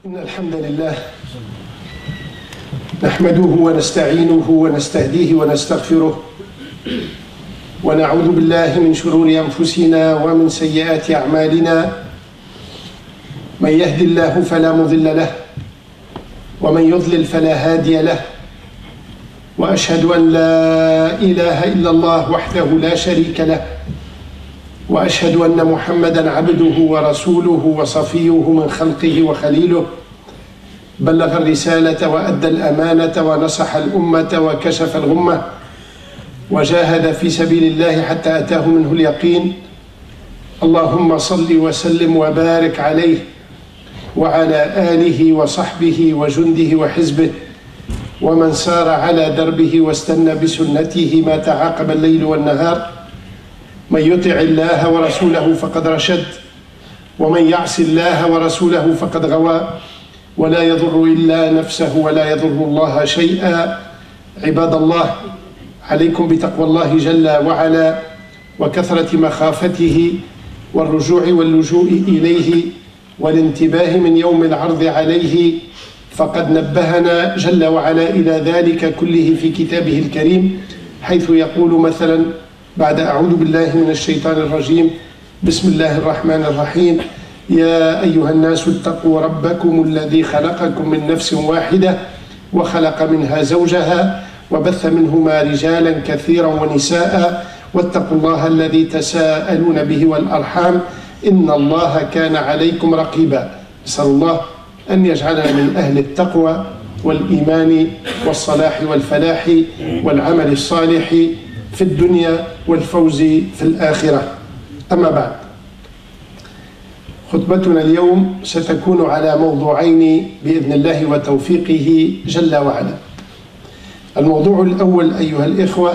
إن الحمد لله نحمده ونستعينه ونستهديه ونستغفره ونعوذ بالله من شرور أنفسنا ومن سيئات أعمالنا. من يهد الله فلا مضل له ومن يضلل فلا هادي له، وأشهد أن لا إله إلا الله وحده لا شريك له، وأشهد أن محمدًا عبده ورسوله وصفيه من خلقه وخليله، بلغ الرسالة وأدى الأمانة ونصح الأمة وكشف الغمة وجاهد في سبيل الله حتى أتاه منه اليقين. اللهم صل وسلم وبارك عليه وعلى آله وصحبه وجنده وحزبه ومن سار على دربه واستنى بسنته ما تعاقب الليل والنهار. من يطع الله ورسوله فقد رشد، ومن يعص الله ورسوله فقد غوى، ولا يضر إلا نفسه ولا يضر الله شيئا. عباد الله، عليكم بتقوى الله جل وعلا وكثرة مخافته والرجوع واللجوء إليه والانتباه من يوم العرض عليه، فقد نبهنا جل وعلا إلى ذلك كله في كتابه الكريم، حيث يقول مثلا بعد أعوذ بالله من الشيطان الرجيم: بسم الله الرحمن الرحيم. يا أيها الناس اتقوا ربكم الذي خلقكم من نفس واحدة وخلق منها زوجها وبث منهما رجالا كثيرا ونساء واتقوا الله الذي تساءلون به والأرحام إن الله كان عليكم رقيبا. نسأل الله أن يجعلنا من أهل التقوى والإيمان والصلاح والفلاح والعمل الصالح في الدنيا والفوز في الآخرة. أما بعد، خطبتنا اليوم ستكون على موضوعين بإذن الله وتوفيقه جل وعلا. الموضوع الأول أيها الإخوة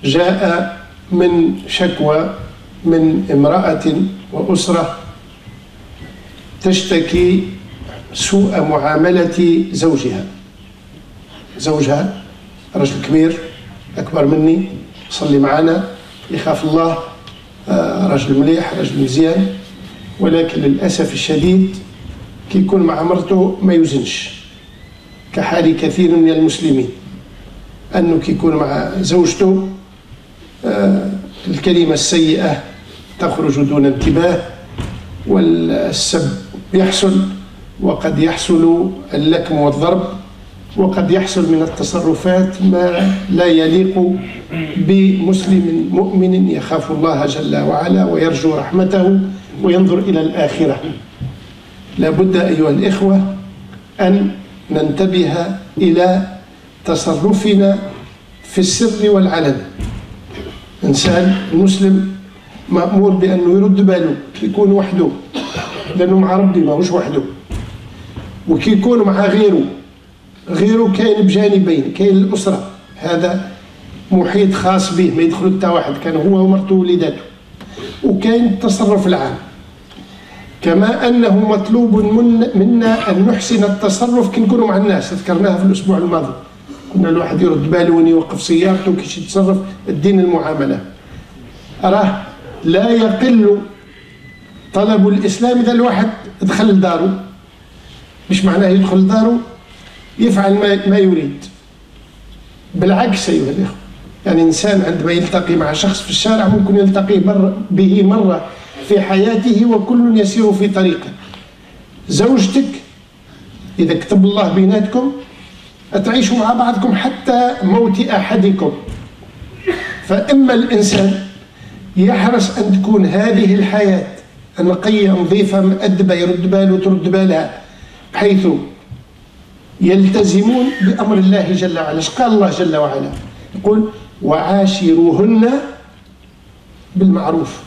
جاء من شكوى من امرأة وأسرة تشتكي سوء معاملة زوجها رجل كبير أكبر مني، صلي معنا، يخاف الله، رجل مليح، رجل مزيان، ولكن للأسف الشديد كي يكون مع مرته ما يوزنش، كحال كثير من المسلمين، أنه كي يكون مع زوجته الكلمة السيئة تخرج دون انتباه، والسب يحصل، وقد يحصل اللكم والضرب، وقد يحصل من التصرفات ما لا يليق بمسلم مؤمن يخاف الله جل وعلا ويرجو رحمته وينظر إلى الآخرة. لا بد أيها الإخوة أن ننتبه إلى تصرفنا في السر والعلن. إنسان المسلم مأمور بأنه يرد باله كي يكون وحده، لأنه مع ربي ما هوش وحده، وكي يكون مع غيره كاين بجانبين، كاين الأسرة، هذا محيط خاص به ما يدخل حتى واحد، كان هو ومرته ووليداته، وكاين التصرف العام. كما أنه مطلوب منا أن نحسن التصرف كي نكونوا مع الناس. ذكرناها في الأسبوع الماضي، قلنا الواحد يرد باله وين يوقف سيارته كيش يتصرف. الدين المعاملة أراه لا يقل طلب الإسلام إذا الواحد دخل لداره، مش معناه يدخل لداره يفعل ما يريد، بالعكس أيها الإخوة. يعني إنسان عندما يلتقي مع شخص في الشارع ممكن يلتقي به مرة في حياته وكل يسير في طريقه. زوجتك إذا كتب الله بيناتكم أتعيشوا مع بعضكم حتى موت أحدكم، فإما الإنسان يحرص أن تكون هذه الحياة نقية نظيفة مؤدبة، يرد باله وترد بالها، بحيث يلتزمون بأمر الله جل وعلا. قال الله جل وعلا؟ يقول: وعاشروهن بالمعروف.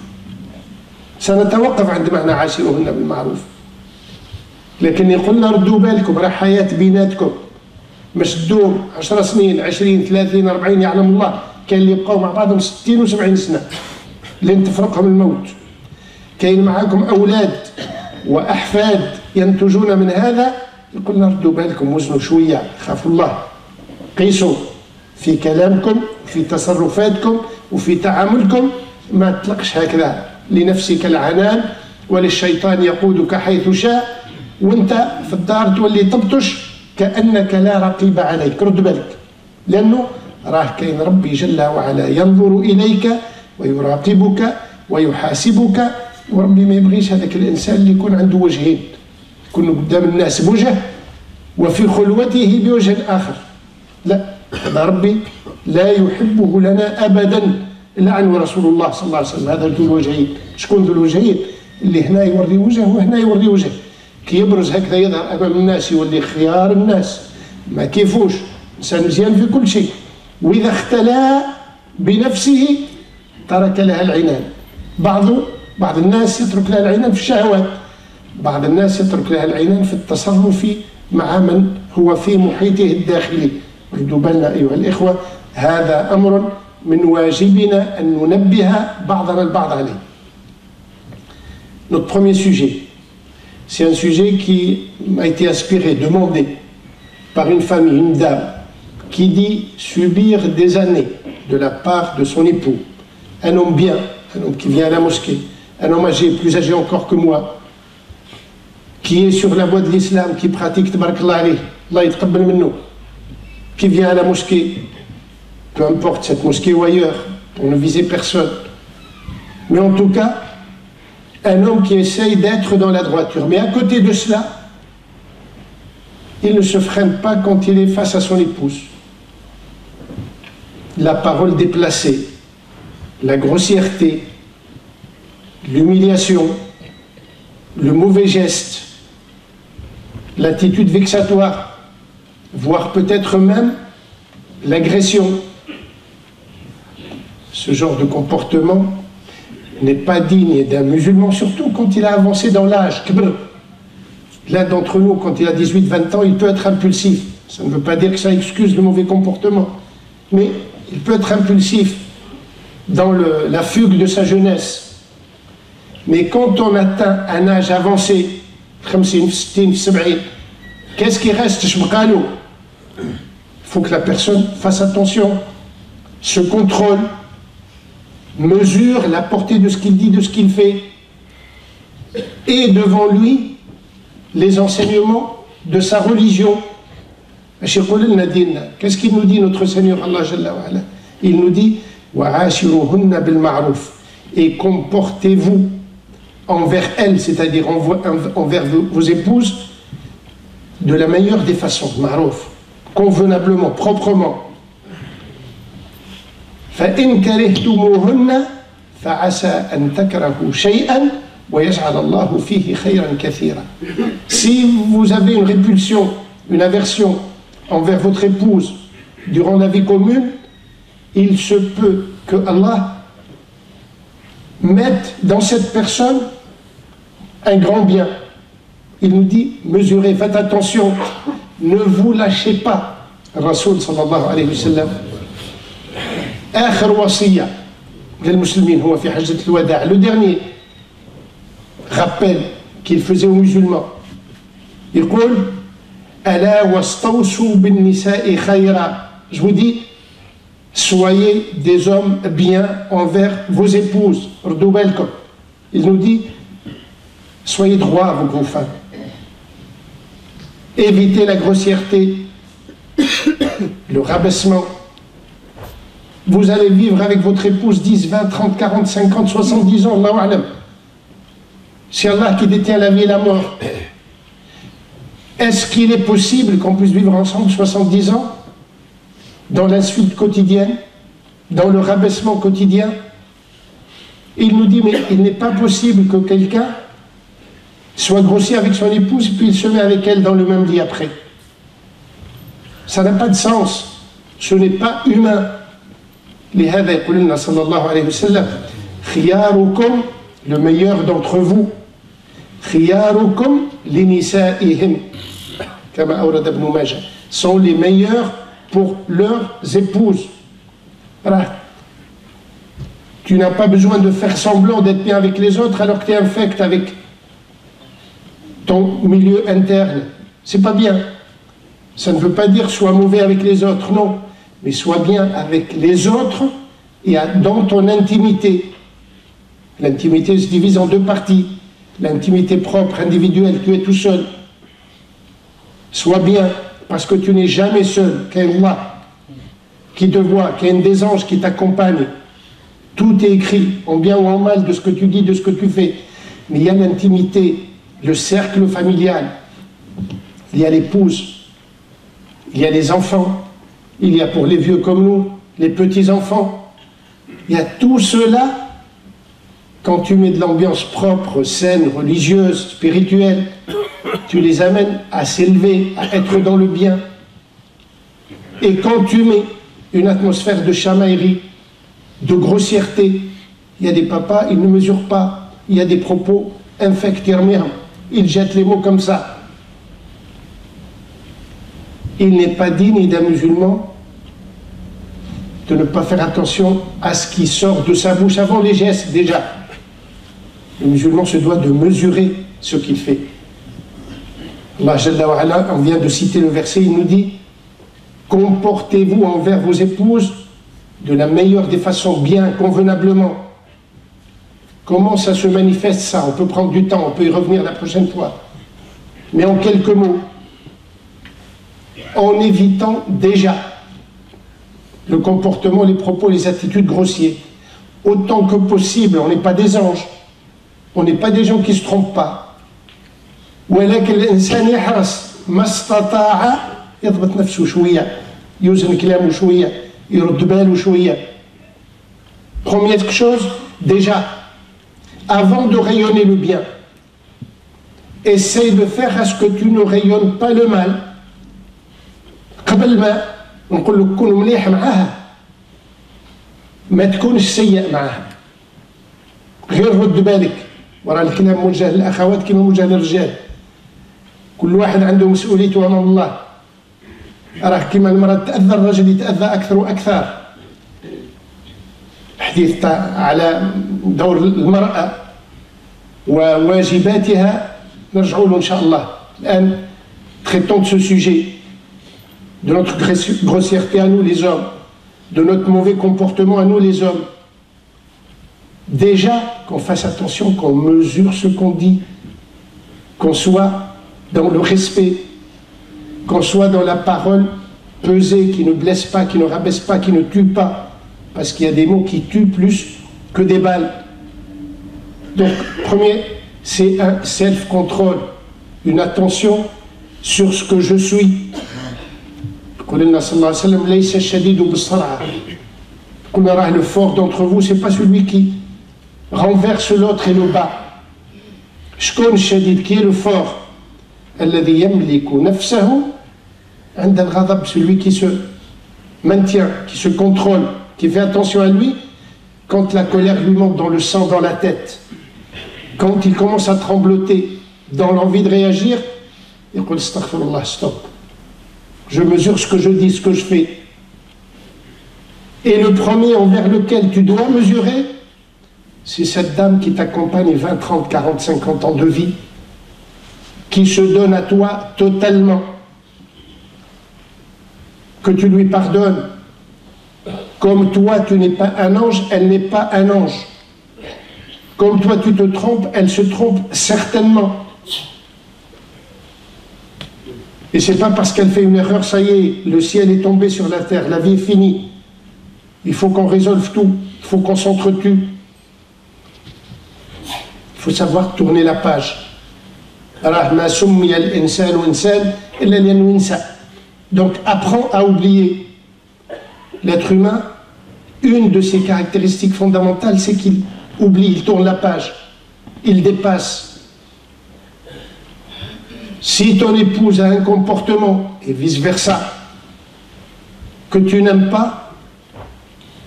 سنتوقف عند معنى عاشروهن بالمعروف، لكن يقولنا ردوا بالكم، راه حياة بيناتكم مش تدوم 10 سنين 20 30 40، يعلم الله، كاين اللي يبقاو مع بعضهم 60 و70 سنة لين تفرقهم الموت. كاين معاكم أولاد وأحفاد ينتجون من هذا، يقولنا ردوا بالكم، وزنوا شوية، خافوا الله، قيسوا في كلامكم في تصرفاتكم وفي تعاملكم، ما تطلقش هكذا لنفسك العنان وللشيطان يقودك حيث شاء. وانت في الدار تولي تبطش كأنك لا رقيب عليك. رد بالك، لأنه راه كاين ربي جل وعلا ينظر إليك ويراقبك ويحاسبك، وربي ما يبغيش هذاك الإنسان اللي يكون عنده وجهين، يكون قدام الناس بوجه وفي خلوته بوجه آخر. لا، هذا ربي لا يحبه لنا أبدا، لعنه رسول الله صلى الله عليه وسلم. هذا ذو الوجهين. شكون ذو الوجهين؟ اللي هنا يوري وجهه وهنا يوري وجهه، كي يبرز هكذا يظهر أمام الناس يولي خيار الناس، ما كيفوش إنسان مزيان في كل شيء، وإذا اختلى بنفسه ترك لها العنان. بعض الناس يترك لها العنان في الشهوات، بعض الناس يترك لها العنان في التصرف مع من هو في محيطه الداخلي. ردوا بالنا أيها الإخوة، هذا أمر من واجبنا أن ننبه بعضنا البعض عليه. Notre premier sujet, c'est un sujet qui m'a été inspiré, demandé par une famille, une dame, qui dit subir des années de la part de son époux, un homme bien, un homme qui vient à la mosquée, un homme âgé, plus âgé encore que moi, qui est sur la voie de l'islam, qui pratique tabarakallah alayh, Allah yataqabbal minnou, qui vient à la mosquée, peu importe cette mosquée ou ailleurs, pour ne viser personne, mais en tout cas, un homme qui essaye d'être dans la droiture. Mais à côté de cela, il ne se freine pas quand il est face à son épouse. La parole déplacée, la grossièreté, l'humiliation, le mauvais geste, l'attitude vexatoire, voire peut-être même l'agression. Ce genre de comportement n'est pas digne d'un musulman, surtout quand il a avancé dans l'âge. L'un d'entre nous, quand il a 18-20 ans, il peut être impulsif. Ça ne veut pas dire que ça excuse le mauvais comportement, mais il peut être impulsif dans la fugue de sa jeunesse. Mais quand on atteint un âge avancé, qu'est-ce qui reste? Il faut que la personne fasse attention, se contrôle, mesure la portée de ce qu'il dit, de ce qu'il fait, et devant lui les enseignements de sa religion. Qu'est-ce qu'il nous dit notre Seigneur Allah Jalla wa Ala? Il nous dit wa'ashiruhunna bil ma'ruf, et comportez-vous envers elles, c'est-à-dire envers vos épouses, de la meilleure des façons, ma'ruf, convenablement, proprement. فإن كرهتموهن فعسى أن تكرهوا شيئا ويجعل الله فيه خيرا كثيرا. Si vous avez une répulsion, une aversion envers votre épouse durant la vie commune, il se peut que Allah mette dans cette personne un grand bien. Il nous dit, mesurez, faites attention, ne vous lâchez pas. Rasoul sallallahu alayhi wa sallam, آخر وصية للمسلمين هو في حجة الوداع, le dernier rappel qu'il faisait aux musulmans, يقول ألا واستوصوا بالنساء خيرا. Je vous dis, soyez des hommes bien envers vos épouses. Il nous dit, soyez droits avec vos femmes, évitez la grossièreté, le rabaissement. Vous allez vivre avec votre épouse 10, 20, 30, 40, 50, 70 ans, Allahu A'lam. C'est Allah qui détient la vie et la mort. Est-ce qu'il est possible qu'on puisse vivre ensemble 70 ans dans l'insulte quotidienne, dans le rabaissement quotidien? Il nous dit, mais il n'est pas possible que quelqu'un soit grossier avec son épouse puis il se met avec elle dans le même lit après. Ça n'a pas de sens. Ce n'est pas humain. لهذا يقول لنا صلى الله عليه وسلم خياركم, le meilleur d'entre vous, خياركم لنسائهم كما أورد ابن ماجه, sont les meilleurs pour leurs épouses. Voilà. Tu n'as pas besoin de faire semblant d'être bien avec les autres alors que tu es infect avec ton milieu interne. C'est pas bien. Ça ne veut pas dire sois mauvais avec les autres, non. Mais sois bien avec les autres et dans ton intimité. L'intimité se divise en deux parties. L'intimité propre, individuelle, tu es tout seul. sois bien, parce que tu n'es jamais seul, qu'Allah qui te voit, qu'il y a des anges qui t'accompagnent. Tout est écrit, en bien ou en mal, de ce que tu dis, de ce que tu fais. Mais il y a l'intimité, le cercle familial, il y a l'épouse, il y a les enfants, il y a pour les vieux comme nous, les petits-enfants. Il y a tout cela, quand tu mets de l'ambiance propre, saine, religieuse, spirituelle, tu les amènes à s'élever, à être dans le bien. Et quand tu mets une atmosphère de chamaillerie, de grossièreté, il y a des papas, ils ne mesurent pas, il y a des propos infects, ils jettent les mots comme ça. Il n'est pas digne d'un musulman de ne pas faire attention à ce qui sort de sa bouche avant les gestes déjà. Le musulman se doit de mesurer ce qu'il fait. Allah Jalla wa Ala, on vient de citer le verset, il nous dit: comportez-vous envers vos épouses de la meilleure des façons, bien, convenablement. Comment ça se manifeste ça? On peut prendre du temps, on peut y revenir la prochaine fois. Mais en quelques mots, en évitant déjà le comportement, les propos, les attitudes grossiers. Autant que possible, on n'est pas des anges, on n'est pas des gens qui ne se trompent pas. ولكن الإنسان يحرص ما استطاع يضبط نفسه شوية، يوزن كلامه شوية، يرد باله شوية. Première chose, déjà, avant de rayonner le bien, essaye de faire à ce que tu ne rayonnes pas le mal. قبل ما نقول لك كون مليح معاها ما تكونش سيء معاها. غير رد بالك، ورا الكلام موجه للأخوات كما موجه للرجال. كل واحد عنده مسؤوليته أمام الله. راه كما المرأة تأذى الرجل يتأذى أكثر وأكثر. حديث على دور المرأة وواجباتها نرجعوا له إن شاء الله. الآن traitons de ce sujet, de notre grossièreté à nous les hommes, de notre mauvais comportement à nous les hommes. Déjà, qu'on fasse attention, qu'on mesure ce qu'on dit, qu'on soit dans le respect, qu'on soit dans la parole pesée, qui ne blesse pas, qui ne rabaisse pas, qui ne tue pas, parce qu'il y a des mots qui tuent plus que des balles. Donc, premier, c'est un self-control, une attention sur ce que je suis. Le fort d'entre vous, c'est pas celui qui renverse l'autre et le bat. شكون الشديد qui est le fort الذي يملك نفسه عند الغضب, celui qui se maintient, qui se contrôle, qui fait attention à lui quand la colère lui monte dans le sang, dans la tête, quand il commence à trembloter dans l'envie de réagir, il dit astaghfirullah, stop, je mesure ce que je dis, ce que je fais. Et le premier envers lequel tu dois mesurer, c'est cette dame qui t'accompagne 20, 30, 40, 50 ans de vie, qui se donne à toi totalement, que tu lui pardonnes. Comme toi tu n'es pas un ange, elle n'est pas un ange. Comme toi tu te trompes, elle se trompe certainement. Et c'est pas parce qu'elle fait une erreur, ça y est, le ciel est tombé sur la terre, la vie est finie. Il faut qu'on résolve tout, il faut qu'on s'entretue. Il faut savoir tourner la page. Donc apprends à oublier. L'être humain, une de ses caractéristiques fondamentales, c'est qu'il oublie, il tourne la page, il dépasse. Si ton épouse a un comportement, et vice-versa, que tu n'aimes pas,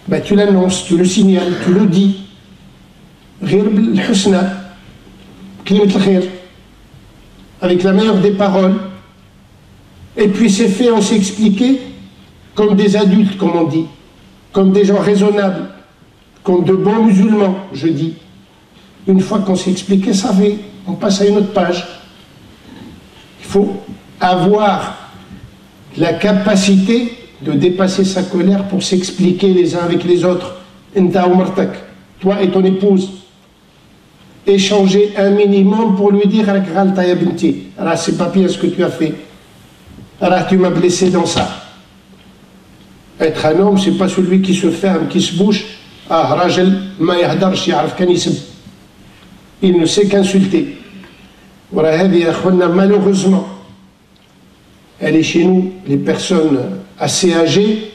ben tu l'annonces, tu le signales, tu le dis. Avec la meilleure des paroles. Et puis c'est fait, on s'est expliqué comme des adultes, comme on dit, comme des gens raisonnables, comme de bons musulmans, je dis. Une fois qu'on s'est expliqué, ça fait, on passe à une autre page. Il faut avoir la capacité de dépasser sa colère pour s'expliquer les uns avec les autres. Toi et ton épouse, échanger un minimum pour lui dire c'est pas bien ce que tu as fait. Alors tu m'as blessé dans ça. Être un homme, c'est pas celui qui se ferme, qui se bouche. Ah, Rajel, ma yahdarsh ya'raf kan yisb. Il ne sait qu'insulter. Malheureusement, elle est chez nous, les personnes assez âgées,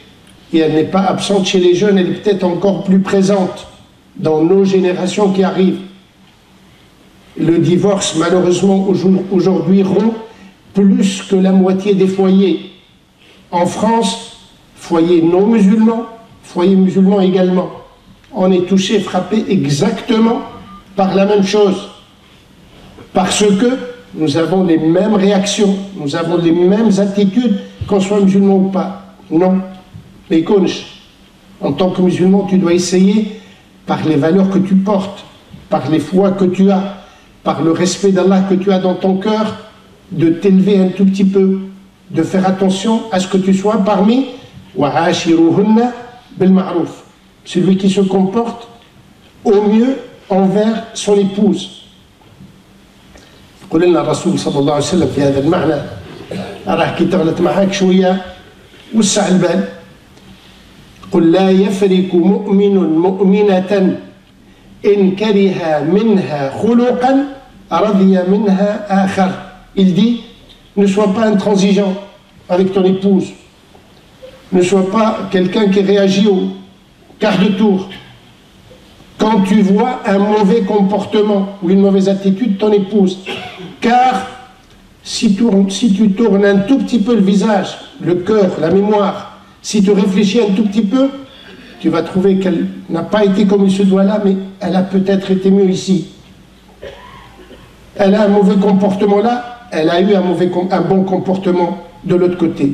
et elle n'est pas absente chez les jeunes, elle est peut-être encore plus présente dans nos générations qui arrivent. Le divorce, malheureusement, aujourd'hui, rompt plus que la moitié des foyers. En France, foyers non musulmans, foyers musulmans également. On est touché, frappé exactement par la même chose. Parce que nous avons les mêmes réactions, nous avons les mêmes attitudes, qu'on soit musulman ou pas. Non. Mais en tant que musulman, tu dois essayer, par les valeurs que tu portes, par les foi que tu as, par le respect d'Allah que tu as dans ton cœur, de t'élever un tout petit peu, de faire attention à ce que tu sois parmi wa'ashiruhunna bil ma'ruf, celui qui se comporte au mieux envers son épouse. قل لنا الرسول صلى الله عليه وسلم في هذا المعنى راح كي تغلط معاك شويه وسع البال قل لا يفرق مؤمن مؤمنة إن كره منها خلقا رضي منها آخر. Il dit, ne sois pas intransigeant avec ton épouse, ne sois pas quelqu'un qui réagit au quart de tour. Quand tu vois un mauvais comportement ou une mauvaise attitude de ton épouse, car si tu tournes un tout petit peu le visage, le cœur, la mémoire, si tu réfléchis un tout petit peu, tu vas trouver qu'elle n'a pas été comme il se doit là, mais elle a peut-être été mieux ici. Elle a un mauvais comportement là, elle a eu un bon comportement de l'autre côté.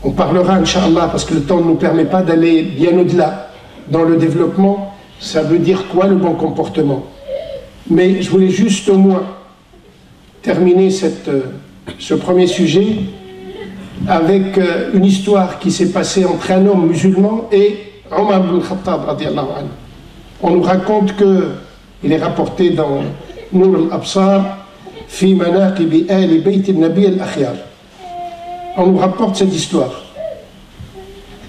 On parlera, Inch'Allah, parce que le temps ne nous permet pas d'aller bien au-delà. Dans le développement, ça veut dire quoi le bon comportement? Mais je voulais juste au moins terminer ce premier sujet avec une histoire qui s'est passée entre un homme musulman et Omar ibn Khattab radiallahu anhu. On nous raconte que, il est rapporté dans Nour al-Absar, fi manaqib ali bayt al-nabi al-akhyar. On nous rapporte cette histoire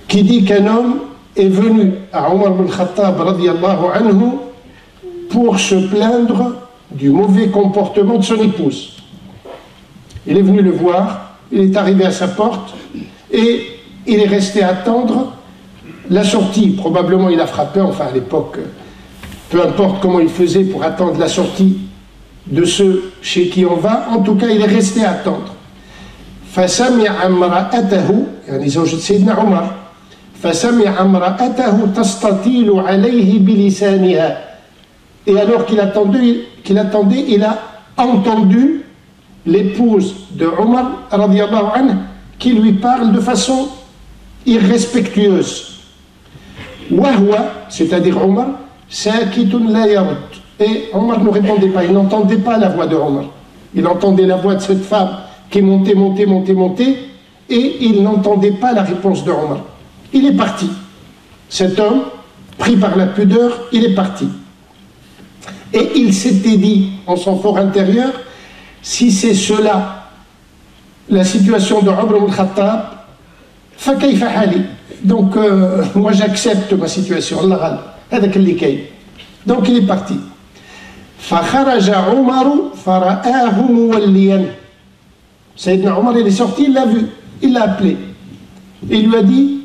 qui dit qu'un homme est venu à Omar ibn Khattab radiallahu anhu pour se plaindre du mauvais comportement de son épouse. Il est venu le voir, il est arrivé à sa porte et il est resté attendre la sortie. Probablement il a frappé, enfin à l'époque, peu importe comment il faisait pour attendre la sortie de ceux chez qui on va, en tout cas il est resté à attendre. فسمع امرأته يعني زوجة سيدنا عمر فسمع امرأته تستطيل عليه بلسانها. Et alors qu'il attendait, il a entendu l'épouse de Omar radiallahu anhu qui lui parle de façon irrespectueuse. Wahwa, c'est-à-dire Omar, sakitun la yarud. Et Omar ne répondait pas, il n'entendait pas la voix de Omar. Il entendait la voix de cette femme qui montait, et il n'entendait pas la réponse de Omar. Il est parti. Cet homme, pris par la pudeur, il est parti. Et il s'était dit, en son fort intérieur, si c'est cela, la situation de Omar ibn Khattab, fa kayfa hali. Donc, moi j'accepte ma situation. Donc il est parti. فخرج عمر فرآه موليا. Sayyidina Omar, il est sorti, il l'a vu, il l'a appelé. Il lui a dit,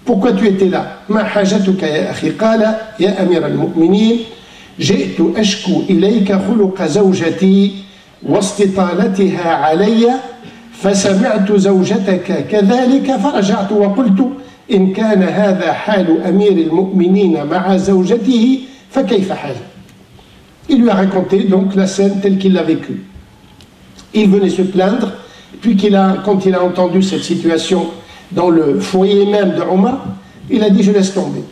pourquoi tu étais là? Ma hajatuka ya akhi qala ya amir al-mu'minin جئت أشكو إليك خلق زوجتي واستطالتها علي فسمعت زوجتك كذلك فرجعت وقلت إن كان هذا حال أمير المؤمنين مع زوجته فكيف حال. Il lui a raconté donc la scène telle qu'il l'a vécue. Il venait se plaindre, puis quand il a entendu cette situation dans le foyer même de Omar, il a dit je laisse tomber.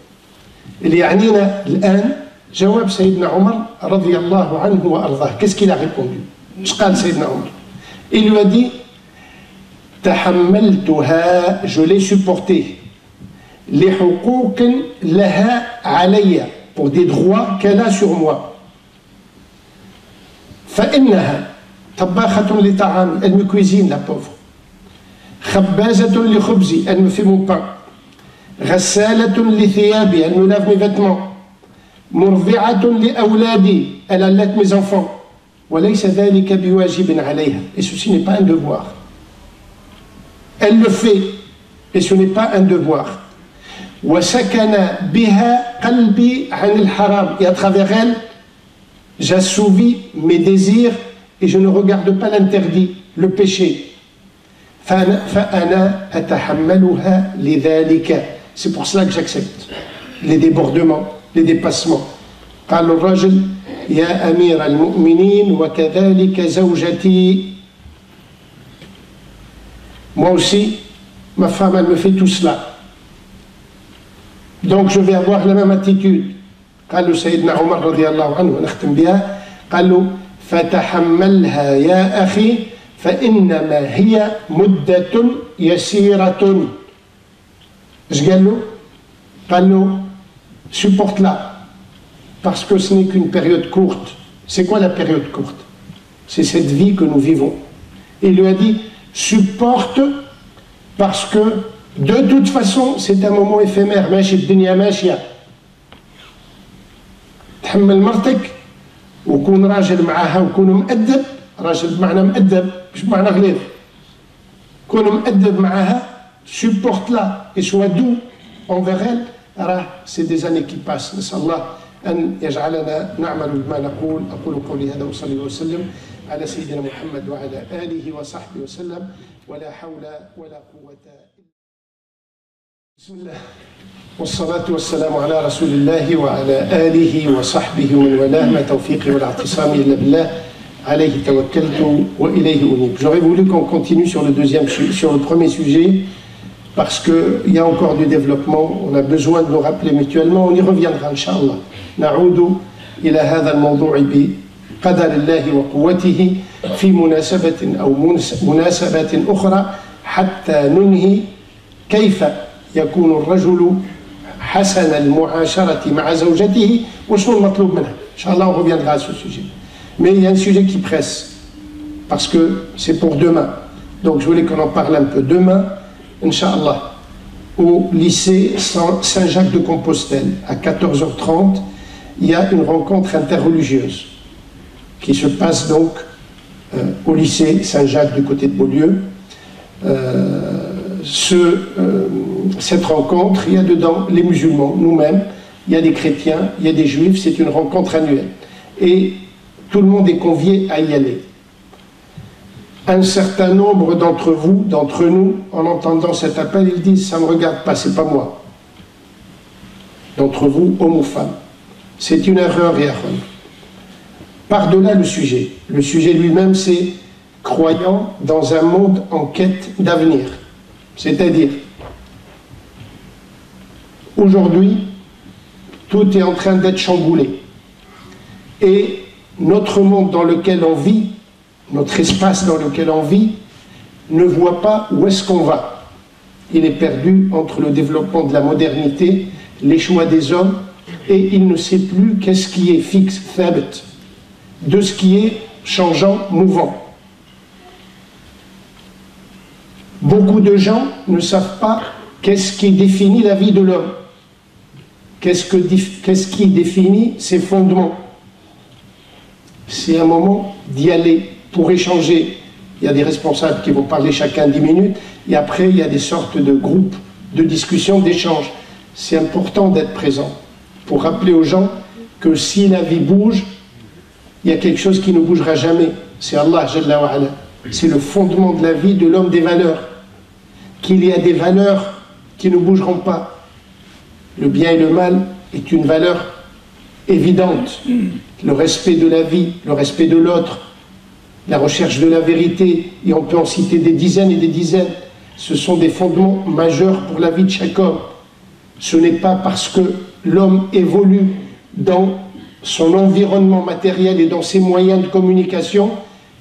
Il y a الآن جواب سيدنا عمر رضي الله عنه وأرضاه. Qu'est-ce qu'il a répondu? ايش قال سيدنا عمر? Il lui a dit تحملتها, je l'ai supporté, لحقوق لها علي, pour des droits qu'elle a sur moi. فإنها طباخة لطعامي, elle me cuisine, la pauvre. خبازة لخبزي, elle me fait mon pain. غسالة لثيابي, elle me lave mes vêtements. مرضعة لأولادي, elle allaite mes enfants. وليس ذلك بواجب عليها, et ceci n'est pas un devoir. Elle le fait, et ce n'est pas un devoir. وسكن بها قلبي عن الحرام, et à travers elle, j'assouvis mes désirs et je ne regarde pas l'interdit, le péché. فأنا أتحملها لذلك, c'est pour cela que j'accepte les débordements, les dépassements. قال الرجل يا أمير المؤمنين وكذلك زوجتي. Moi aussi, ma femme, elle me fait tout cela. Donc je vais avoir la même attitude. قال له سيدنا عمر رضي الله عنه ونختم بها, قال له فتحملها يا أخي فإنما هي مدة يسيرة. ايش قال له؟ قال له supporte-la parce que ce n'est qu'une période courte. C'est quoi la période courte? C'est cette vie que nous vivons. Et il lui a dit supporte parce que de toute façon c'est un moment éphémère. ماشي الدنيا ماشية. تحمل مرتك وكون راجل معاها وكون مؤدب. راجل بمعنى مؤدب مش بمعنى غليظ. كون مؤدب معاها, supporte-la et sois doux envers elle. C'est des années qui passent. نسأل الله أن يجعلنا نعمل بما نقول. أقول قولي هذا وصلي وسلم على سيدنا محمد وعلى آله وصحبه وسلم ولا حول ولا قوة إلا. بسم الله والصلاة والسلام على رسول الله وعلى آله وصحبه ومن والاه. ما توفيقي ولا اعتصامي إلا بالله عليه توكلت وإليه أنيب. J'aurais voulu qu'on continue sur le premier sujet parce qu'il y a encore du développement, on a besoin de nous rappeler mutuellement, on y reviendra Inch'Allah. نعود إلى هذا الموضوع بقدر الله وقوته في مناسبة أو مناسبات أخرى حتى ننهي كيف يكون الرجل حسن المعاشرة مع زوجته وشنو المطلوب منها. Inch'Allah on reviendra à ce sujet. Mais il y a un sujet qui presse parce que c'est pour demain. Donc je voulais qu'on en parle un peu demain. Inch'Allah, au lycée Saint-Jacques de Compostelle, à 14h30, il y a une rencontre interreligieuse qui se passe donc au lycée Saint-Jacques du côté de Beaulieu. Cette rencontre, il y a dedans les musulmans, nous-mêmes, il y a des chrétiens, il y a des juifs, c'est une rencontre annuelle. Et tout le monde est convié à y aller. Un certain nombre d'entre vous, d'entre nous, en entendant cet appel, ils disent « ça ne me regarde pas, c'est pas moi ». D'entre vous, hommes ou femmes. C'est une erreur, Yahon. Par-delà le sujet lui-même, c'est croyant dans un monde en quête d'avenir. C'est-à-dire, aujourd'hui, tout est en train d'être chamboulé. Et notre monde dans lequel on vit, notre espace dans lequel on vit, ne voit pas où est-ce qu'on va. Il est perdu entre le développement de la modernité, les choix des hommes, et il ne sait plus qu'est-ce qui est fixe, thabt, de ce qui est changeant, mouvant. Beaucoup de gens ne savent pas qu'est-ce qui définit la vie de l'homme, qu'est-ce qui définit ses fondements. C'est un moment d'y aller pour échanger. Il y a des responsables qui vont parler chacun 10 minutes et après il y a des sortes de groupes de discussion, d'échange. C'est important d'être présent pour rappeler aux gens que si la vie bouge, il y a quelque chose qui ne bougera jamais. C'est Allah Jalla wa Ala. C'est le fondement de la vie de l'homme, des valeurs. Qu'il y a des valeurs qui ne bougeront pas. Le bien et le mal est une valeur évidente. Le respect de la vie, le respect de l'autre, la recherche de la vérité, et on peut en citer des dizaines et des dizaines. Ce sont des fondements majeurs pour la vie de chaque homme. Ce n'est pas parce que l'homme évolue dans son environnement matériel et dans ses moyens de communication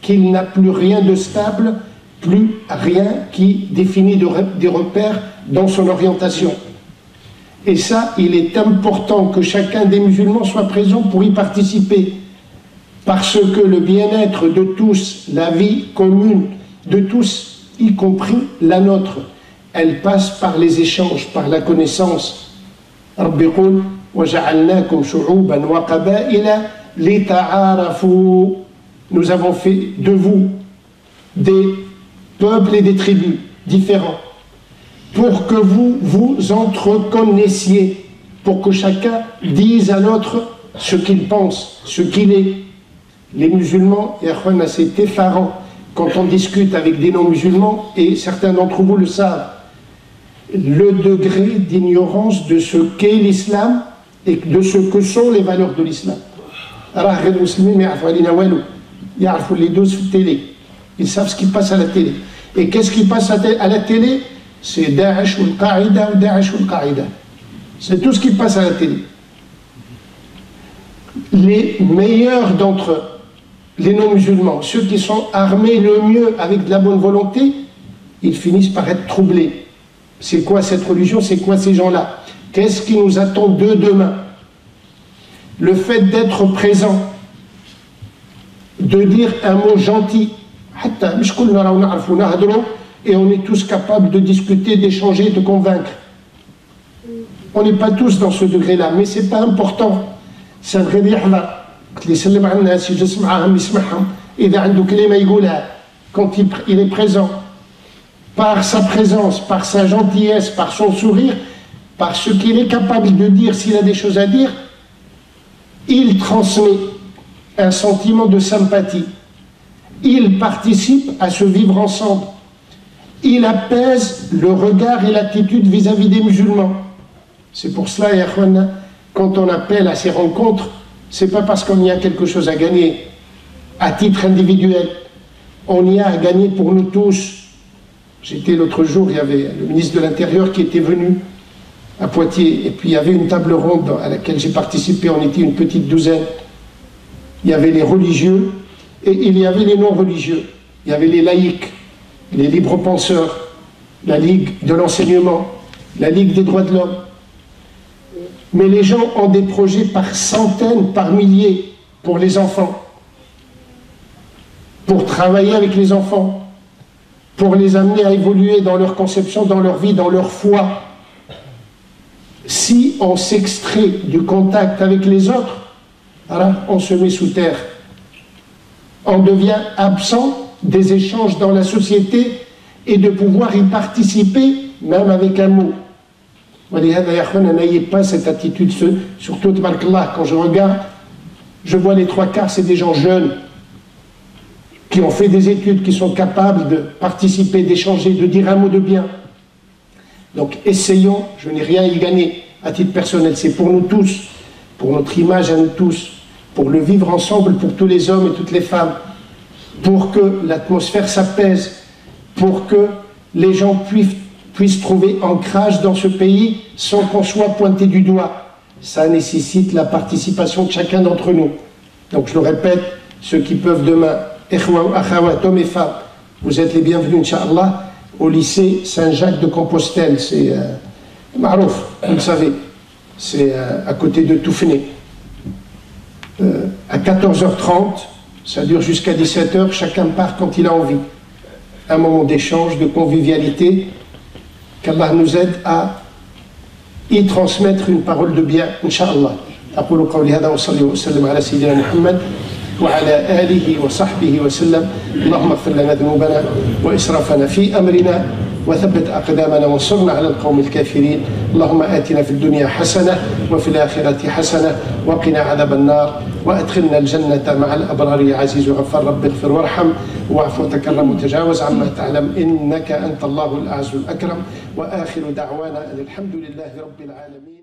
qu'il n'a plus rien de stable, plus rien qui définit des repères dans son orientation. Et ça, il est important que chacun des musulmans soit présent pour y participer. parce que le bien-être de tous, la vie commune de tous, y compris la nôtre, elle passe par les échanges, par la connaissance. Rabbi qul وَجَعَلْنَاكُمْ شُعُوبًا وَقَبَائِلَ لِتَعَارَفُوا. Nous avons fait de vous des peuples et des tribus différents pour que vous vous entreconnaissiez, pour que chacun dise à l'autre ce qu'il pense, ce qu'il est. Les musulmans, c'est effarant quand on discute avec des non-musulmans, et certains d'entre vous le savent, le degré d'ignorance de ce qu'est l'islam et de ce que sont les valeurs de l'islam. Ils savent ce qui passe à la télé. Et qu'est-ce qui passe à la télé? C'est Daesh ou Al-Qaïda ou Daesh ou Al-Qaïda. C'est tout ce qui passe à la télé. Les meilleurs d'entre eux, les non-musulmans, ceux qui sont armés le mieux avec de la bonne volonté, ils finissent par être troublés. C'est quoi cette religion? C'est quoi ces gens-là? Qu'est-ce qui nous attend d'eux demain? Le fait d'être présent, de dire un mot gentil, et on est tous capables de discuter, d'échanger, de convaincre. On n'est pas tous dans ce degré-là, mais c'est pas important. C'est vrai quand il est présent, par sa présence, par sa gentillesse, par son sourire, par ce qu'il est capable de dire, s'il a des choses à dire, il transmet un sentiment de sympathie. Il participe à ce vivre ensemble. Il apaise le regard et l'attitude vis-à-vis des musulmans. C'est pour cela, quand on appelle à ces rencontres, c'est pas parce qu'on y a quelque chose à gagner à titre individuel. On y a à gagner pour nous tous. J'étais l'autre jour, il y avait le ministre de l'Intérieur qui était venu à Poitiers, et puis il y avait une table ronde à laquelle j'ai participé, on était une petite douzaine. Il y avait les religieux et il y avait les non-religieux. Il y avait les laïcs, les libres penseurs, la Ligue de l'enseignement, la Ligue des droits de l'homme. Mais les gens ont des projets par centaines, par milliers pour les enfants, pour travailler avec les enfants, pour les amener à évoluer dans leur conception, dans leur vie, dans leur foi. Si on s'extrait du contact avec les autres, alors on se met sous terre. On devient absent des échanges dans la société et de pouvoir y participer, même avec un mot. N'ayez pas cette attitude, surtout quand je regarde, je vois les trois quarts, c'est des gens jeunes qui ont fait des études, qui sont capables de participer, d'échanger, de dire un mot de bien. Donc essayons, je n'ai rien à y gagner à titre personnel, c'est pour nous tous, pour notre image à nous tous, pour le vivre ensemble, pour tous les hommes et toutes les femmes, pour que l'atmosphère s'apaise, pour que les gens puissent trouver ancrage dans ce pays sans qu'on soit pointé du doigt. Ça nécessite la participation de chacun d'entre nous. Donc je le répète, ceux qui peuvent demain, hommes et femmes, vous êtes les bienvenus, Inch'Allah, au lycée Saint-Jacques de Compostelle. C'est Marouf, vous le savez, c'est à côté de Toufené. À 14h30, ça dure jusqu'à 17h, chacun part quand il a envie. Un moment d'échange, de convivialité, qu'Allah nous aide à y transmettre une parole de bien, Inch'Allah. أقول قولي هذا وصلي وسلم على سيدنا محمد وعلى آله وصحبه وسلم. اللهم اغفر لنا ذنوبنا وإسرافنا في أمرنا وثبت أقدامنا وانصرنا على القوم الكافرين. اللهم آتنا في الدنيا حسنة وفي الآخرة حسنة وقنا عذاب النار وأدخلنا الجنة مع الأبرار يا عزيز وغفار. رب اغفر وارحم واعف وتكرم وتجاوز عما تعلم إنك أنت الله الأعز الأكرم. وآخر دعوانا أن الحمد لله رب العالمين.